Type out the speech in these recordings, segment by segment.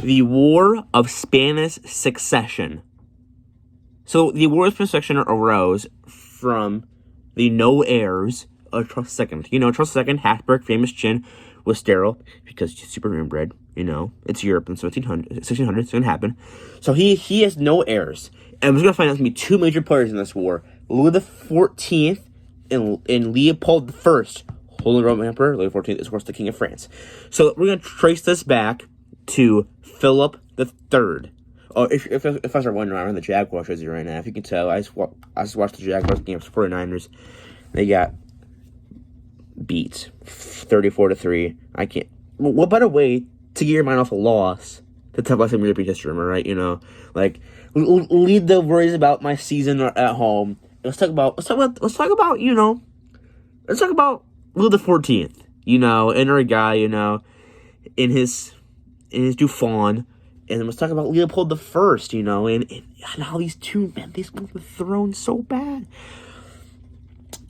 the War of Spanish Succession. So the War of Spanish Succession arose from the no heirs of Charles II. Charles II, Habsburg, famous chin, was sterile because he's super inbred. It's Europe in 1600s, it's going to happen. So he has no heirs. And we're going to find out there's going to be two major players in this war. Louis XIV and Leopold I, Holy Roman Emperor. Louis XIV is, of course, the King of France. So we're going to trace this back to Philip III. Oh, if I start wondering, I'm in the Jaguars jersey right now. If you can tell, I just watched the Jaguars game, 49ers. They got beat 34-3. I can't. What better way to get your mind off a loss to talk about some European history, right? Leave the worries about my season at home. Let's talk about Louis XIV. And our guy, in his Dufon. And then let's talk about Leopold I, and how these two men, these were thrown so bad.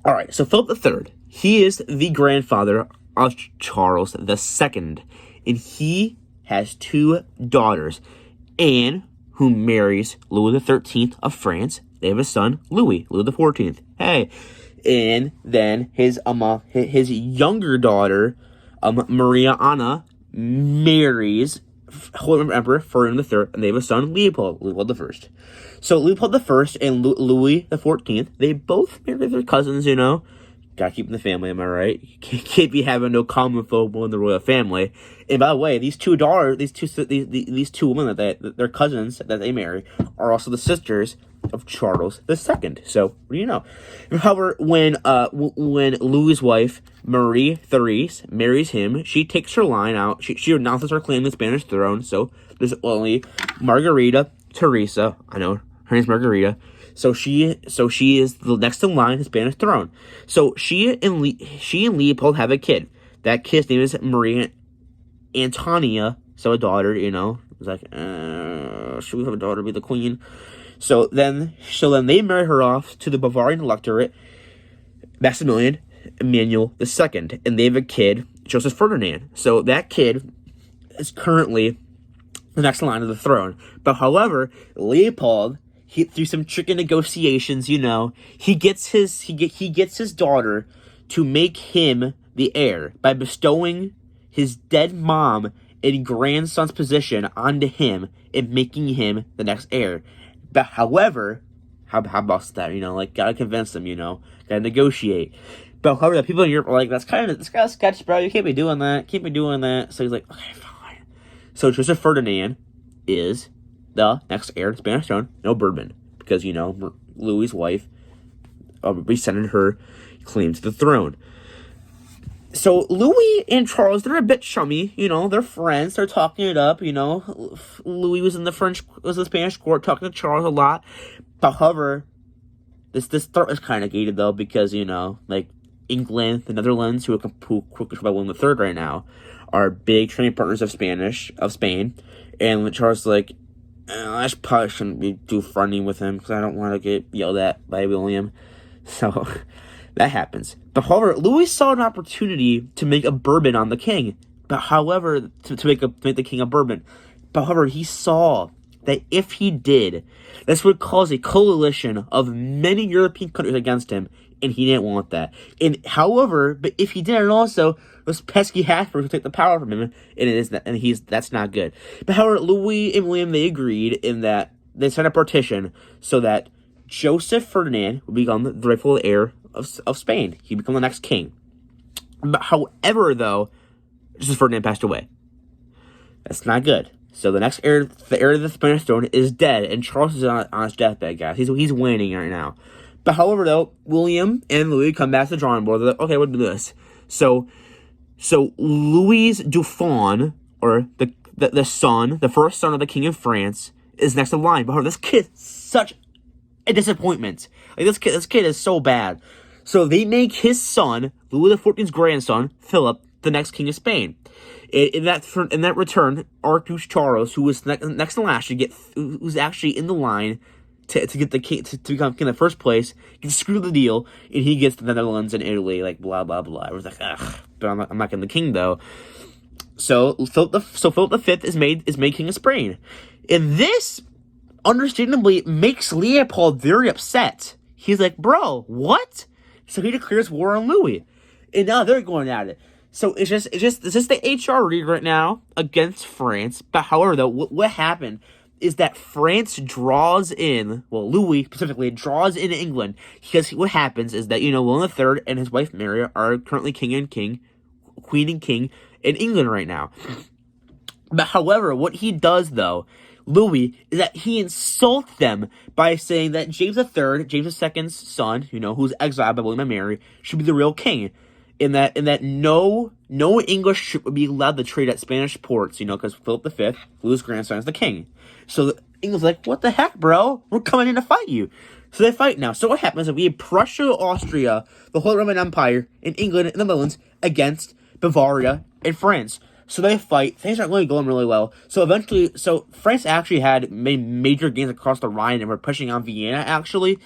All right, so Philip III, he is the grandfather of Charles II, and he has two daughters. Anne, who marries Louis XIII of France. They have a son, Louis XIV. Hey, and then his younger daughter, Maria Anna, marries Holy Roman Emperor Ferdinand III, and they have a son, Leopold I. So Leopold I and Louis XIV, they both married their cousins, Gotta keep in the family, am I right? You can't be having no common folk in the royal family. And by the way, these two daughters, these two women that their cousins that they marry are also the sisters of Charles II. So what do you know? However, when Louis's wife Marie Therese marries him, she takes her line out. She announces her claim to the Spanish throne. So there's only Margarita Teresa. I know her name's Margarita. So she is the next in line to the Spanish throne. So she and Leopold have a kid. That kid's name is Maria Antonia. So a daughter, It's like, should we have a daughter be the queen? So then they marry her off to the Bavarian electorate, Maximilian Emmanuel II, and they have a kid, Joseph Ferdinand. So that kid is currently the next in line to the throne. But however, Leopold, through some tricky negotiations, he gets his daughter to make him the heir by bestowing his dead mom and grandson's position onto him and making him the next heir. But however, how about that? Gotta convince them, gotta negotiate. But however, the people in Europe are like, that's kind of sketch, bro. You can't be doing that. So he's like, okay, fine. So Joseph Ferdinand is the next heir to the Spanish throne, no Bourbon, because Louis's wife rescinded her claim to the throne. So Louis and Charles, they're a bit chummy, they're friends, they're talking it up, Louis was in the Spanish court talking to Charles a lot. However, this threat is kind of gated though, because England, the Netherlands, who are controlled by William III right now, are big trading partners of Spain, and Charles is like, I probably shouldn't be too friendly with him because I don't want to get yelled at by William. So that happens. But however, Louis saw an opportunity to make a Bourbon on the king. But however, to make the king a Bourbon. But however, he saw that if he did, this would cause a coalition of many European countries against him, and he didn't want that. And however, but if he did it also, those pesky Habsburgs would take the power from him, that's not good. But however, Louis and William, they agreed in that they signed a partition so that Joseph Ferdinand would become the rightful heir of Spain. He'd become the next king. But however, though, Joseph Ferdinand passed away. That's not good. So the next heir, the heir of the Spanish throne, is dead, and Charles is on his deathbed, guys. He's waning right now. But however, though, William and Louis come back to the drawing board. They're like, okay, we'll do this. So Louis Dufon, or the son, the first son of the King of France, is next in line. But however, this kid is such a disappointment. Like this kid is so bad. So they make his son, Louis XIV's grandson, Philip, the next king of Spain. In that return, Archduke Charles, who was next in last, who's actually in the line to get the king to become king in the first place, gets screwed the deal, and he gets the Netherlands and Italy, like blah blah blah. I was like, ugh, but I'm not getting the king though. So Philip the Fifth is made king of Spain, and this understandably makes Leopold very upset. He's like, bro, what? So he declares war on Louis, and now they're going at it. So it's just this is the HR read right now against France. But however, though, what happened is that France draws in, well, Louis specifically draws in England, because what happens is that, William III and his wife Mary are currently queen and king in England right now. But however, what he does, though, Louis, is that he insults them by saying that James III, James II's son, who's exiled by William and Mary, should be the real king. In that no English ship would be allowed to trade at Spanish ports, because Philip V, Louis' grandson, is the king. So England's like, what the heck, bro? We're coming in to fight you. So they fight now. So what happens is we have Prussia, Austria, the Holy Roman Empire, and England and the Netherlands against Bavaria and France. So they fight. Things aren't really going really well. So eventually, France actually had made major gains across the Rhine and were pushing on Vienna, actually.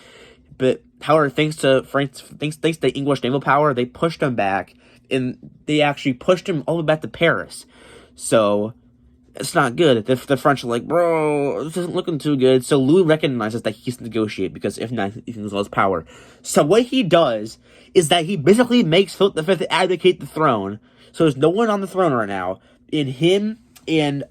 But however, thanks to the English naval power, they pushed them back, and they actually pushed him all the way back to Paris. So it's not good. The French are like, bro, this isn't looking too good. So Louis recognizes that he has to negotiate, because if not, he can lose all his power. So what he does is that he basically makes Philip V abdicate the throne. So there's no one on the throne right now. And him and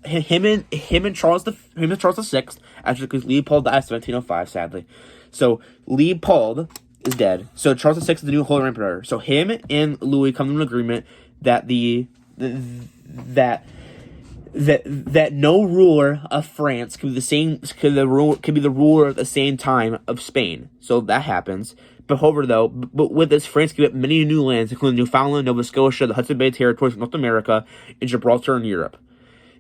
Charles VI, actually, because Leopold died in 1705, sadly. So Leopold is dead. So Charles VI is the new Holy Roman Emperor. So him and Louis come to an agreement that that no ruler of France could be the ruler at the same time of Spain. So that happens. But however, but with this, France gave up many new lands, including Newfoundland, Nova Scotia, the Hudson Bay territories of North America, and Gibraltar in Europe.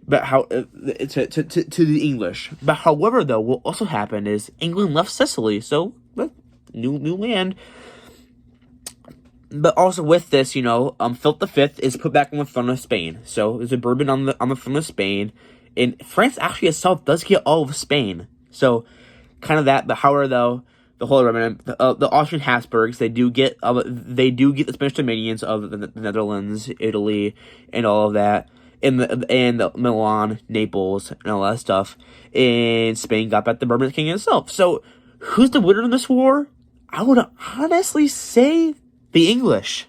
But to the English. But however, though, what also happened is England left Sicily, so new land. But also with this, Philip V is put back on the throne of Spain. So there's a Bourbon on the throne of Spain, and France actually itself does get all of Spain. So kind of that. But however, though, the Holy Roman, the Austrian Habsburgs, they do get the Spanish dominions of the Netherlands, Italy, and all of that. And Milan, Naples, and all that stuff. And Spain got back the Bourbon king itself. So, who's the winner in this war? I would honestly say the English.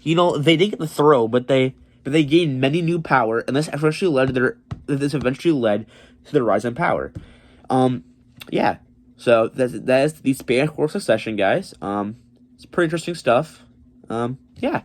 They didn't get the throne, but they gained many new power, and this eventually led to the rise in power. Yeah. So that is the Spanish War of Succession, guys. It's pretty interesting stuff. Yeah.